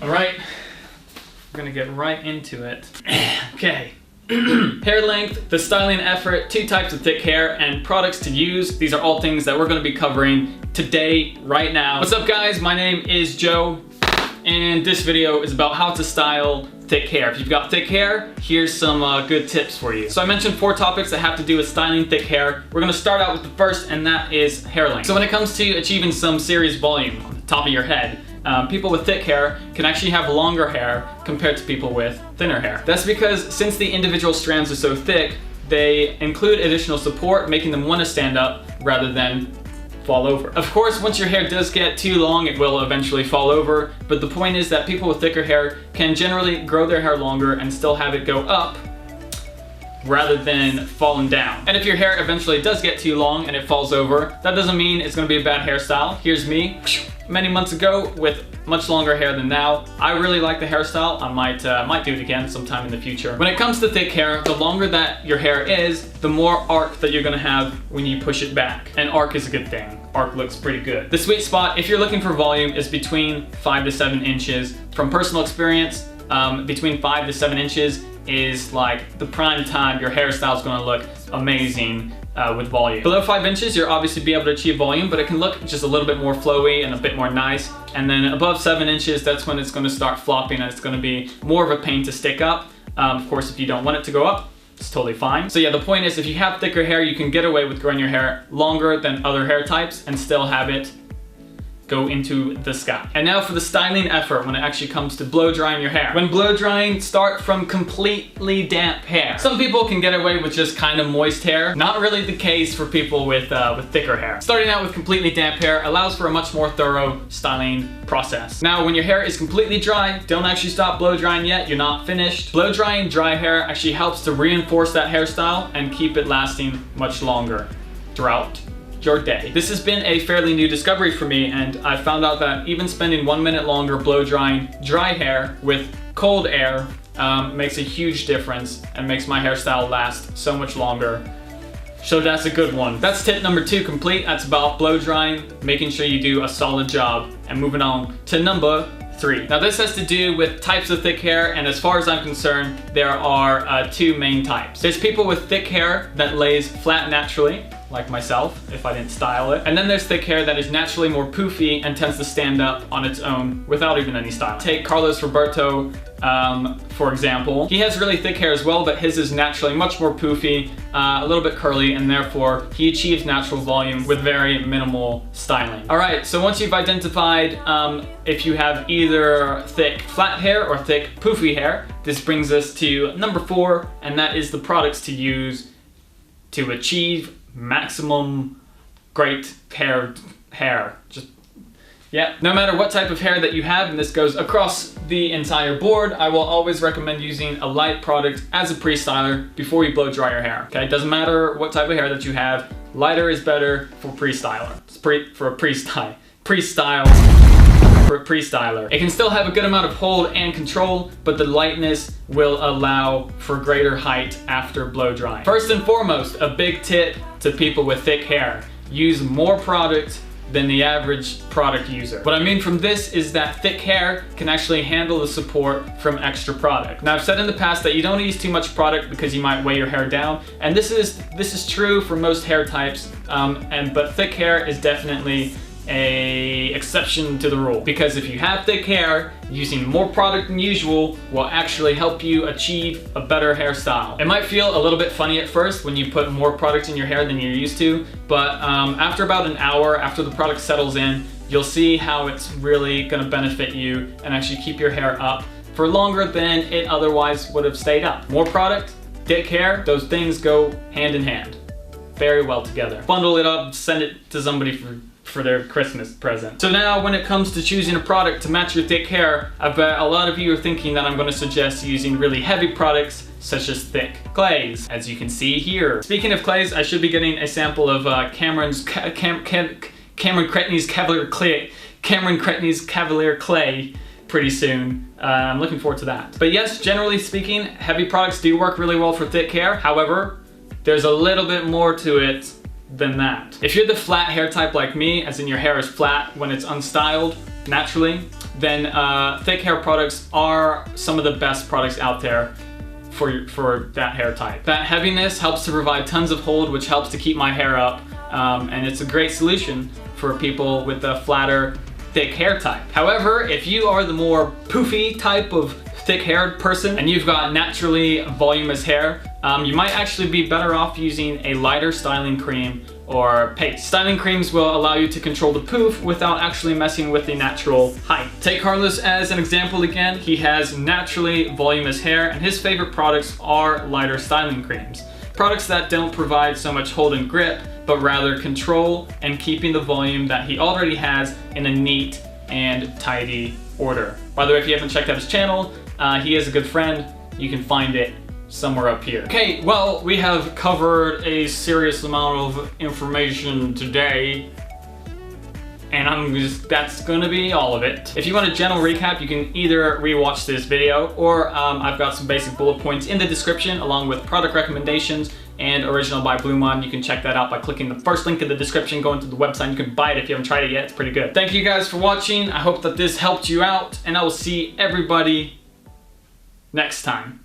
All right, we're gonna get right into it. Okay. Hair length, the styling effort, 2 types of thick hair, and products to use. These are all things that we're going to be covering today, right now. What's up guys, my name is Joe, and this video is about how to style thick hair. If you've got thick hair, here's some good tips for you. So I mentioned 4 topics that have to do with styling thick hair. We're going to start out with the first, and that is hair length. So when it comes to achieving some serious volume on the top of your head, people with thick hair can actually have longer hair compared to people with thinner hair. That's because since the individual strands are so thick, they include additional support, making them want to stand up rather than fall over. Of course, once your hair does get too long, it will eventually fall over, but the point is that people with thicker hair can generally grow their hair longer and still have it go up rather than falling down. And if your hair eventually does get too long and it falls over, that doesn't mean it's going to be a bad hairstyle. Here's me many months ago with much longer hair than now. I really like the hairstyle. I might do it again sometime in the future. When it comes to thick hair, the longer that your hair is, the more arc that you're gonna have when you push it back. And arc is a good thing. Arc looks pretty good. The sweet spot, if you're looking for volume, is between 5 to 7 inches. From personal experience, between 5 to 7 inches is like the prime time your hairstyle is gonna look amazing with volume. Below 5 inches, you'll obviously be able to achieve volume, but it can look just a little bit more flowy and a bit more nice. And then above 7 inches, that's when it's going to start flopping and it's going to be more of a pain to stick up. Of course, if you don't want it to go up, it's totally fine. So yeah, the point is if you have thicker hair, you can get away with growing your hair longer than other hair types and still have it go into the sky. And now for the styling effort when it actually comes to blow drying your hair. When blow drying, start from completely damp hair. Some people can get away with just kind of moist hair. Not really the case for people with thicker hair. Starting out with completely damp hair allows for a much more thorough styling process. Now, when your hair is completely dry, don't actually stop blow drying yet. You're not finished. Blow drying dry hair actually helps to reinforce that hairstyle and keep it lasting much longer throughout your day. This has been a fairly new discovery for me, and I found out that even spending 1 minute longer blow drying dry hair with cold air makes a huge difference and makes my hairstyle last so much longer. So that's a good one. That's tip number 2 complete. That's about blow drying, making sure you do a solid job. And moving on to number 3. Now this has to do with types of thick hair, and as far as I'm concerned, there are 2 main types. There's people with thick hair that lays flat naturally, like myself, if I didn't style it. And then there's thick hair that is naturally more poofy and tends to stand up on its own without even any style. Take Carlos Roberto, for example. He has really thick hair as well, but his is naturally much more poofy, a little bit curly, and therefore he achieves natural volume with very minimal styling. All right, so once you've identified if you have either thick flat hair or thick poofy hair, this brings us to number 4, and that is the products to use to achieve maximum great hair. Just, yeah. No matter what type of hair that you have, and this goes across the entire board, I will always recommend using a light product as a pre-styler before you blow dry your hair. Okay, it doesn't matter what type of hair that you have, lighter is better for pre-styler. It's for a pre-styler. It can still have a good amount of hold and control, but the lightness will allow for greater height after blow drying. First and foremost, a big tip to people with thick hair: use more product than the average product user. What I mean from this is that thick hair can actually handle the support from extra product. Now, I've said in the past that you don't use too much product because you might weigh your hair down, and this is true for most hair types, but thick hair is definitely a exception to the rule, because if you have thick hair, using more product than usual will actually help you achieve a better hairstyle. It might feel a little bit funny at first when you put more product in your hair than you're used to, but after about an hour, after the product settles in, you'll see how it's really gonna benefit you and actually keep your hair up for longer than it otherwise would have stayed up. More product, thick hair, those things go hand in hand very well together. Bundle it up, send it to somebody for their Christmas present. So now when it comes to choosing a product to match your thick hair, I bet a lot of you are thinking that I'm going to suggest using really heavy products such as thick clays, as you can see here. Speaking of clays, I should be getting a sample of Cameron Cretney's Cavalier Clay pretty soon. I'm looking forward to that. But yes, generally speaking, heavy products do work really well for thick hair. However, there's a little bit more to it than that. If you're the flat hair type like me, as in your hair is flat when it's unstyled, naturally, then thick hair products are some of the best products out there for that hair type. That heaviness helps to provide tons of hold, which helps to keep my hair up, and it's a great solution for people with a flatter, thick hair type. However, if you are the more poofy type of thick-haired person and you've got naturally voluminous hair, you might actually be better off using a lighter styling cream or paste. Styling creams will allow you to control the poof without actually messing with the natural height. Take Carlos as an example again. He has naturally voluminous hair and his favorite products are lighter styling creams. Products that don't provide so much hold and grip, but rather control and keeping the volume that he already has in a neat and tidy order. By the way, if you haven't checked out his channel, he is a good friend. You can find it somewhere up here. Okay, well, we have covered a serious amount of information today, and that's gonna be all of it. If you want a general recap, you can either rewatch this video, or I've got some basic bullet points in the description along with product recommendations and original by BluMaan. You can check that out by clicking the first link in the description, going to the website. You can buy it if you haven't tried it yet. It's pretty good. Thank you guys for watching. I hope that this helped you out, and I will see everybody next time.